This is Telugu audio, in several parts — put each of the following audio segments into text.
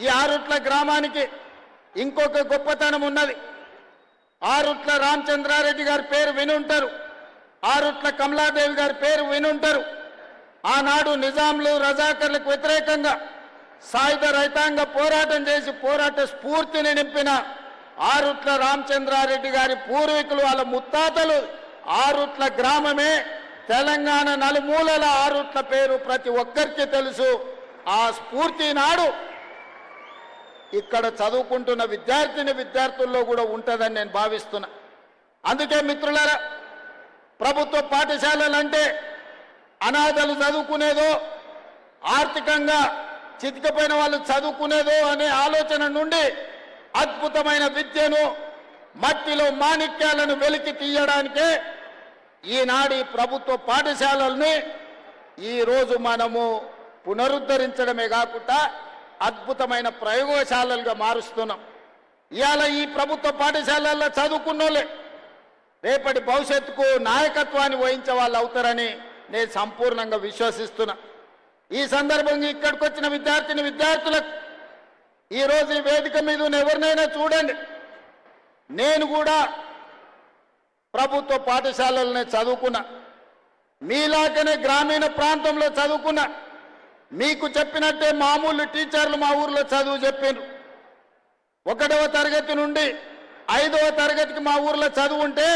ఈ ఆరుట్ల గ్రామానికి ఇంకొక గొప్పతనం ఉన్నది. ఆరుట్ల రామచంద్రారెడ్డి గారి పేరు వినుంటారు, ఆరుట్ల కమలాదేవి గారి పేరు వినుంటారు. ఆనాడు నిజాంలు రజాకర్లకు వ్యతిరేకంగా సాయుధ రైతాంగ పోరాటం చేసి పోరాట స్ఫూర్తిని నింపిన ఆరుట్ల రామచంద్రారెడ్డి గారి పూర్వీకులు, వాళ్ళ ముత్తాతలు ఆరుట్ల గ్రామమే. తెలంగాణ నలుమూలల ఆరుట్ల పేరు ప్రతి ఒక్కరికి తెలుసు. ఆ స్ఫూర్తి నాడు ఇక్కడ చదువుకుంటున్న విద్యార్థుల్లో కూడా ఉంటుందని నేను భావిస్తున్నా. అందుకే మిత్రులారా, ప్రభుత్వ పాఠశాలలంటే అనాథలు చదువుకునేదో, ఆర్థికంగా చితికిపోయిన వాళ్ళు చదువుకునేదో అనే ఆలోచన నుండి అద్భుతమైన విద్యను, మట్టిలో మాణిక్యాలను వెలికి తీయడానికే ఈనాడు ఈ ప్రభుత్వ పాఠశాలల్ని ఈరోజు మనము పునరుద్ధరించడమే కాకుండా అద్భుతమైన ప్రయోగశాలలుగా మారుస్తున్నాం. ఇవాళ ఈ ప్రభుత్వ పాఠశాలల్లో చదువుకున్నోళ్ళే రేపటి భవిష్యత్తుకు నాయకత్వాన్ని వహించే వాళ్ళు అవుతారని నేను సంపూర్ణంగా విశ్వసిస్తున్నా. ఈ సందర్భంగా ఇక్కడికి వచ్చిన విద్యార్థులకు ఈరోజు ఈ వేదిక మీద ఎవరినైనా చూడండి, నేను కూడా ప్రభుత్వ పాఠశాలలనే చదువుకున్నా, మీలాగనే గ్రామీణ ప్రాంతంలో చదువుకున్నా. మీకు చెప్పినట్టే మామూలు టీచర్లు మా ఊర్లో చదువు చెప్పారు. 1వ తరగతి నుండి 5వ తరగతికి మా ఊర్లో చదువు ఉంటే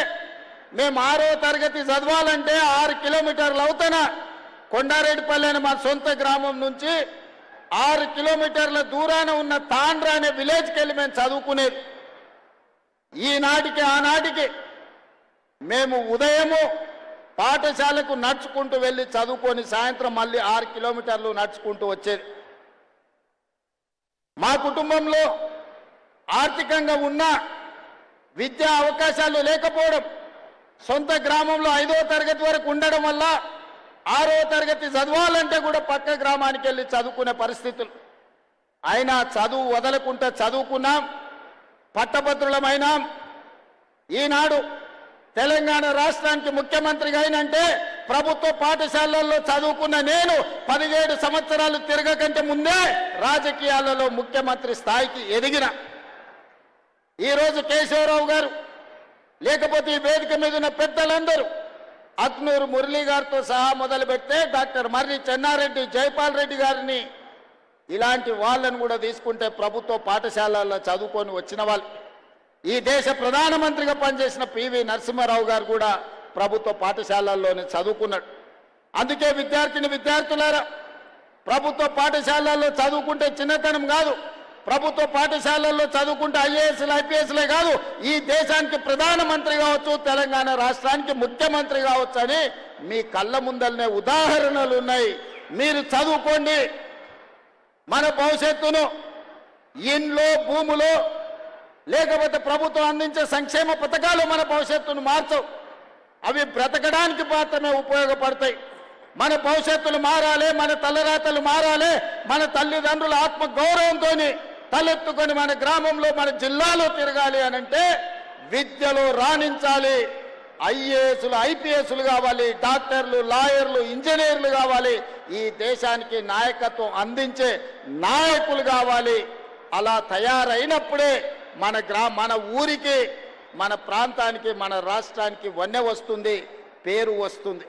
మేము 6వ తరగతి చదవాలంటే 6 కిలోమీటర్లు అవుతానా కొండారెడ్డిపల్లి అనే మా సొంత గ్రామం నుంచి 6 కిలోమీటర్ల దూరాన ఉన్న తాండ్రా అనే విలేజ్కి వెళ్ళి మేము చదువుకునేది. ఈనాటికి ఆనాటికి మేము ఉదయము పాఠశాలకు నడుచుకుంటూ వెళ్ళి చదువుకొని సాయంత్రం మళ్ళీ 6 కిలోమీటర్లు నడుచుకుంటూ వచ్చేది. మా కుటుంబంలో ఆర్థికంగా ఉన్న విద్యా అవకాశాలు లేకపోవడం, సొంత గ్రామంలో 5వ తరగతి వరకు ఉండడం వల్ల 6వ తరగతి చదవాలంటే కూడా పక్క గ్రామానికి వెళ్ళి చదువుకునే పరిస్థితులు. అయినా చదువు వదలకుండా చదువుకున్నాం, పట్టభద్రులమైనాం. ఈనాడు తెలంగాణ రాష్ట్రానికి ముఖ్యమంత్రిగా అయినంటే ప్రభుత్వ పాఠశాలల్లో చదువుకున్న నేను 17 సంవత్సరాలు తిరగకంటే ముందే రాజకీయాలలో ముఖ్యమంత్రి స్థాయికి ఎదిగిన. ఈరోజు కేశవరావు గారు, లేకపోతే ఈ వేదిక మీద ఉన్న పెద్దలందరూ, అక్నూరు మురళీ గారితో సహా మొదలు పెడితే డాక్టర్ మర్రి చెన్నారెడ్డి, జైపాల్ రెడ్డి గారిని, ఇలాంటి వాళ్ళను కూడా తీసుకుంటే ప్రభుత్వ పాఠశాలల్లో చదువుకొని వచ్చిన వాళ్ళు. ఈ దేశ ప్రధానమంత్రిగా పనిచేసిన పివి నరసింహారావు గారు కూడా ప్రభుత్వ పాఠశాలల్లోనే చదువుకున్నాడు. అందుకే విద్యార్థులారా, ప్రభుత్వ పాఠశాలల్లో చదువుకుంటే చిన్నతనం కాదు, ప్రభుత్వ పాఠశాలల్లో చదువుకుంటే ఐఏఎస్లు ఐపీఎస్లే కాదు, ఈ దేశానికి ప్రధానమంత్రి కావచ్చు, తెలంగాణ రాష్ట్రానికి ముఖ్యమంత్రి కావచ్చు అని మీ కళ్ళ ముందరనే ఉదాహరణలు ఉన్నాయి. మీరు చదువుకోండి. మన భవిష్యత్తును ఇంట్లో, భూములో, లేకపోతే ప్రభుత్వం అందించే సంక్షేమ పథకాలు మన భవిష్యత్తును మార్చవు. అవి బ్రతకడానికి మాత్రమే ఉపయోగపడతాయి. మన భవిష్యత్తులు మారాలి, మన తలరాతలు మారాలి, మన తల్లిదండ్రుల ఆత్మ గౌరవంతో తలెత్తుకొని మన గ్రామంలో, మన జిల్లాలో తిరగాలి అనంటే విద్యలో రాణించాలి. ఐఏఎస్లు ఐపీఎస్లు కావాలి, డాక్టర్లు, లాయర్లు, ఇంజనీర్లు కావాలి. ఈ దేశానికి నాయకత్వం అందించే నాయకులు కావాలి. అలా తయారైనప్పుడే మన ఊరికి, మన ప్రాంతానికి, మన రాష్ట్రానికి వన్నె వస్తుంది, పేరు వస్తుంది.